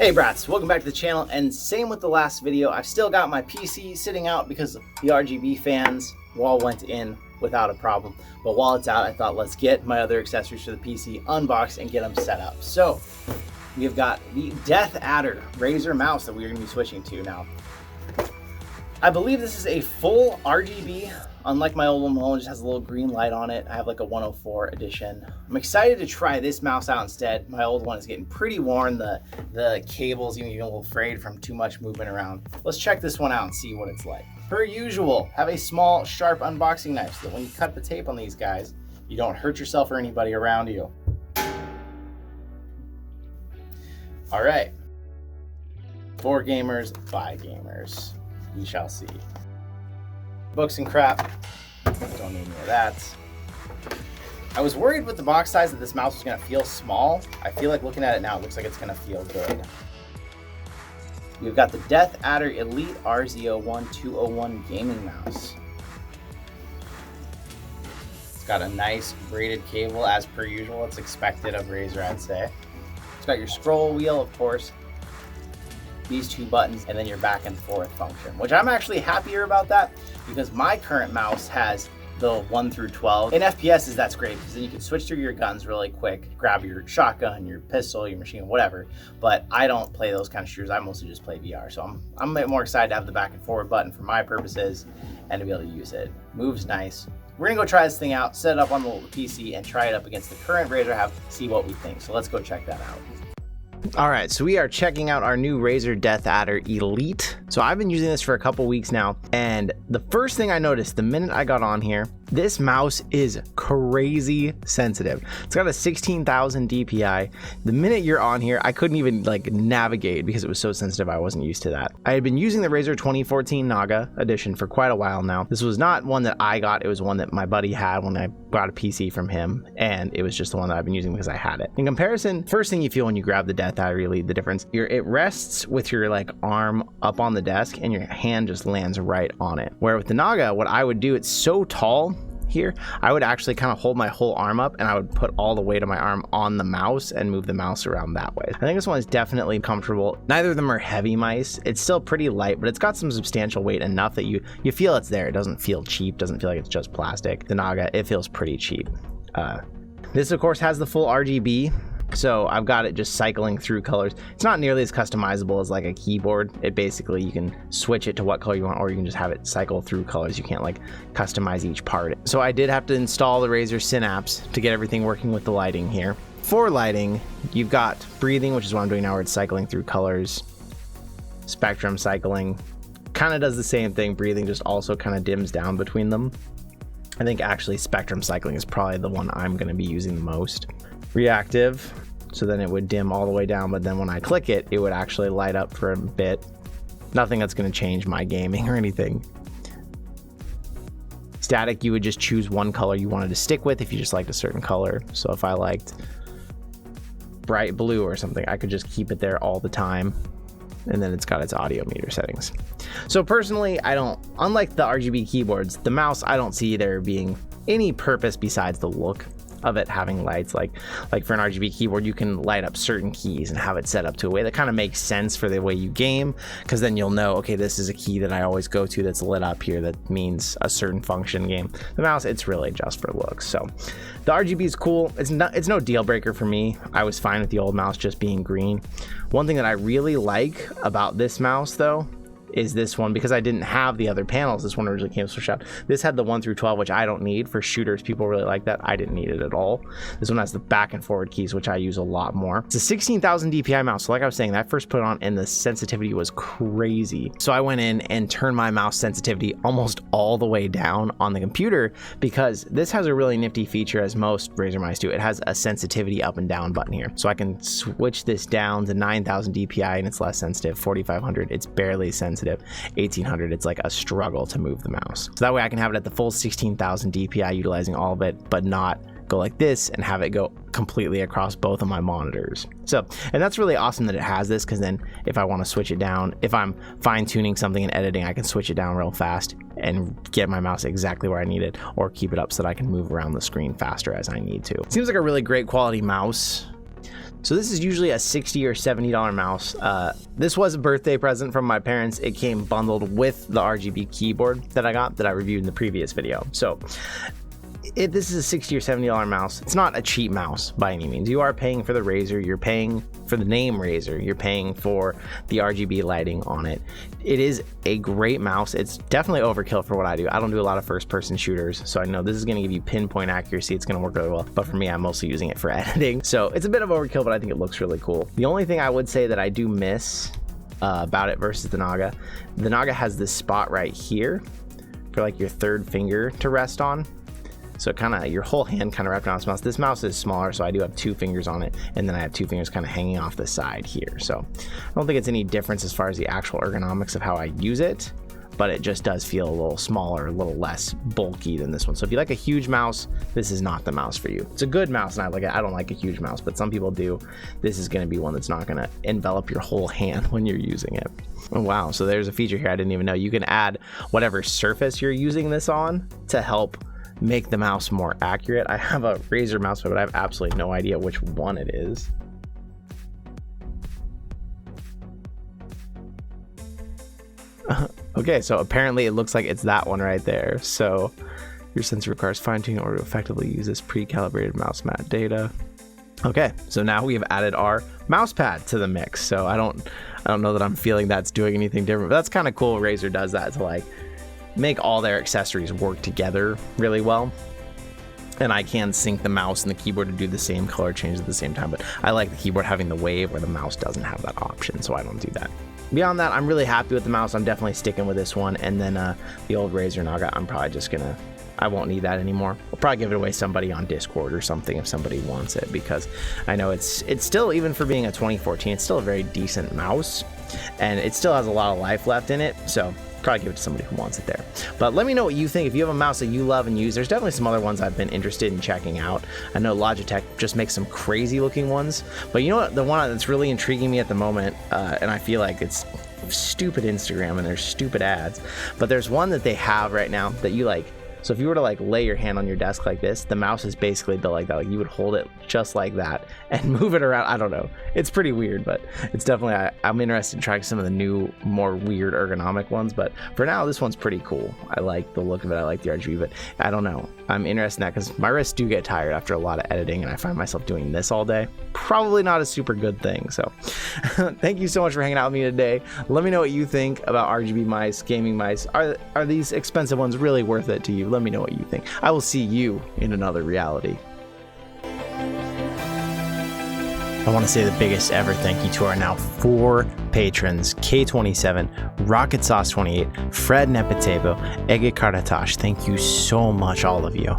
JayBratts, welcome back to the channel, and same with the last video, I've still got my PC sitting out because the RGB fans all went in without a problem. But while it's out, I thought let's get my other accessories for the PC unboxed and get them set up. So we've got the DeathAdder Razer mouse that we're going to be switching to now. I believe this is a full RGB. Unlike my old one, it just has a little green light on it. I have like a 104 edition. I'm excited to try this mouse out instead. My old one is getting pretty worn. The cable's even a little frayed from too much movement around. Let's check this one out and see what it's like. Per usual, have a small, sharp unboxing knife so that when you cut the tape on these guys, you don't hurt yourself or anybody around you. All right. For gamers, by gamers. We shall see. Books and crap, don't need any of that. I was worried with the box size that this mouse was gonna feel small. I feel like looking at it now, it looks like it's gonna feel good. We've got the DeathAdder Elite RZ01-201 gaming mouse. It's got a nice braided cable as per usual. It's expected of Razer, I'd say. It's got your scroll wheel, of course, these two buttons, and then your back and forth function, which I'm actually happier about that because my current mouse has the 1 through 12. In FPSs, that's great because then you can switch through your guns really quick, grab your shotgun, your pistol, your machine, whatever. But I don't play those kind of shooters. I mostly just play VR. So I'm a bit more excited to have the back and forward button for my purposes and to be able to use it. Moves nice. We're gonna go try this thing out, set it up on the PC and try it up against the current Razer I have, see what we think. So let's go check that out. All right, so we are checking out our new Razer DeathAdder Elite. So I've been using this for a couple weeks now, and the first thing I noticed the minute I got on here, this mouse is crazy sensitive. It's got a 16,000 DPI. The minute you're on here, I couldn't even like navigate because it was so sensitive. I wasn't used to that. I had been using the Razer 2014 Naga edition for quite a while now. This was not one that I got. It was one that my buddy had when I got a PC from him, and it was just the one that I've been using because I had it. In comparison, first thing you feel when you grab the DeathAdder Elite, the difference, it rests with your like arm up on the desk and your hand just lands right on it. Where with the Naga, what I would do, it's so tall here, I would actually kind of hold my whole arm up and I would put all the weight of my arm on the mouse and move the mouse around that way. I think this one is definitely comfortable. Neither of them are heavy mice. It's still pretty light, but it's got some substantial weight enough that you feel it's there. It doesn't feel cheap, doesn't feel like it's just plastic. The Naga, it feels pretty cheap. This of course has the full RGB. So I've got it just cycling through colors. It's not nearly as customizable as like a keyboard. It basically, you can switch it to what color you want, or you can just have it cycle through colors. You can't like customize each part. So I did have to install the Razer Synapse to get everything working with the lighting here. For lighting, you've got breathing, which is what I'm doing now, where it's cycling through colors. Spectrum cycling kind of does the same thing. Breathing just also kind of dims down between them. I think actually spectrum cycling is probably the one I'm going to be using the most. Reactive, so then it would dim all the way down, but then when I click it, it would actually light up for a bit. Nothing that's going to change my gaming or anything. Static, you would just choose one color you wanted to stick with if you just liked a certain color. So if I liked bright blue or something, I could just keep it there all the time. And then it's got its audio meter settings. So personally, unlike the RGB keyboards, the mouse, I don't see there being any purpose besides the look of it having lights. Like for an RGB keyboard, you can light up certain keys and have it set up to a way that kind of makes sense for the way you game, because then you'll know, okay, this is a key that I always go to that's lit up here that means a certain function game. The mouse, it's really just for looks. So the RGB is cool. It's no deal breaker for me. I was fine with the old mouse just being green. One thing that I really like about this mouse though is this one, because I didn't have the other panels. This one originally came switched out. This had the 1 through 12, which I don't need for shooters. People really like that. I didn't need it at all. This one has the back and forward keys, which I use a lot more. It's a 16,000 DPI mouse. So like I was saying, that first put it on and the sensitivity was crazy. So I went in and turned my mouse sensitivity almost all the way down on the computer, because this has a really nifty feature, as most Razer mice do. It has a sensitivity up and down button here. So I can switch this down to 9,000 DPI and it's less sensitive. 4,500, it's barely sensitive. 1800, it's like a struggle to move the mouse. So that way I can have it at the full 16,000 DPI, utilizing all of it, but not go like this and have it go completely across both of my monitors. So, and that's really awesome that it has this, because then if I want to switch it down, if I'm fine tuning something in editing, I can switch it down real fast and get my mouse exactly where I need it, or keep it up so that I can move around the screen faster as I need to. It seems like a really great quality mouse. So this is usually a $60 or $70 mouse. This was a birthday present from my parents. It came bundled with the RGB keyboard that I got that I reviewed in the previous video. So this is a $60 or $70 mouse. It's not a cheap mouse by any means. You are paying for the Razer, you're paying for the name Razer, you're paying for the RGB lighting on it. It is a great mouse. It's definitely overkill for what I do. I don't do a lot of first-person shooters, so I know this is going to give you pinpoint accuracy. It's going to work really well, but for me, I'm mostly using it for editing. So it's a bit of overkill, but I think it looks really cool. The only thing I would say that I do miss about it versus the Naga has this spot right here for like your third finger to rest on. So kind of your whole hand kind of wrapped around this mouse. This mouse is smaller, so I do have 2 fingers on it, and then I have 2 fingers kind of hanging off the side here. So I don't think it's any difference as far as the actual ergonomics of how I use it, but it just does feel a little smaller, a little less bulky than this one. So if you like a huge mouse, this is not the mouse for you. It's a good mouse, and I don't like a huge mouse, but some people do. This is going to be one that's not going to envelop your whole hand when you're using it. Oh, wow. So there's a feature here I didn't even know. You can add whatever surface you're using this on to help make the mouse more accurate. I have a Razer mouse, but I have absolutely no idea which one it is. Okay, so apparently it looks like it's that one right there. So your sensor requires fine-tuning in order to effectively use this pre-calibrated mouse mat data. Okay, so now we have added our mouse pad to the mix. So I don't know that I'm feeling that's doing anything different, but that's kind of cool. Razer does that to like make all their accessories work together really well. And I can sync the mouse and the keyboard to do the same color change at the same time, but I like the keyboard having the wave where the mouse doesn't have that option, so I don't do that. Beyond that, I'm really happy with the mouse. I'm definitely sticking with this one, and then the old Razer Naga, I'm probably just gonna, I won't need that anymore. I'll probably give it away to somebody on Discord or something if somebody wants it, because I know it's still, even for being a 2014, it's still a very decent mouse, and it still has a lot of life left in it, so probably give it to somebody who wants it there. But let me know what you think. If you have a mouse that you love and use, there's definitely some other ones I've been interested in checking out. I know Logitech just makes some crazy looking ones, but you know what, the one that's really intriguing me at the moment, and I feel like it's stupid Instagram and there's stupid ads, but there's one that they have right now that you like. So if you were to like lay your hand on your desk like this, the mouse is basically built like that. Like you would hold it just like that and move it around. I don't know. It's pretty weird, but it's definitely, I'm interested in trying some of the new, more weird ergonomic ones. But for now, this one's pretty cool. I like the look of it. I like the RGB, but I don't know. I'm interested in that because my wrists do get tired after a lot of editing, and I find myself doing this all day. Probably not a super good thing. So thank you so much for hanging out with me today. Let me know what you think about RGB mice, gaming mice. Are these expensive ones really worth it to you? Let me know what you think. I will see you in another reality. I want to say the biggest ever thank you to our now 4 patrons: K27, Rocket Sauce 28, Fred Nepetebo, Ege Kartatash. Thank you so much, all of you.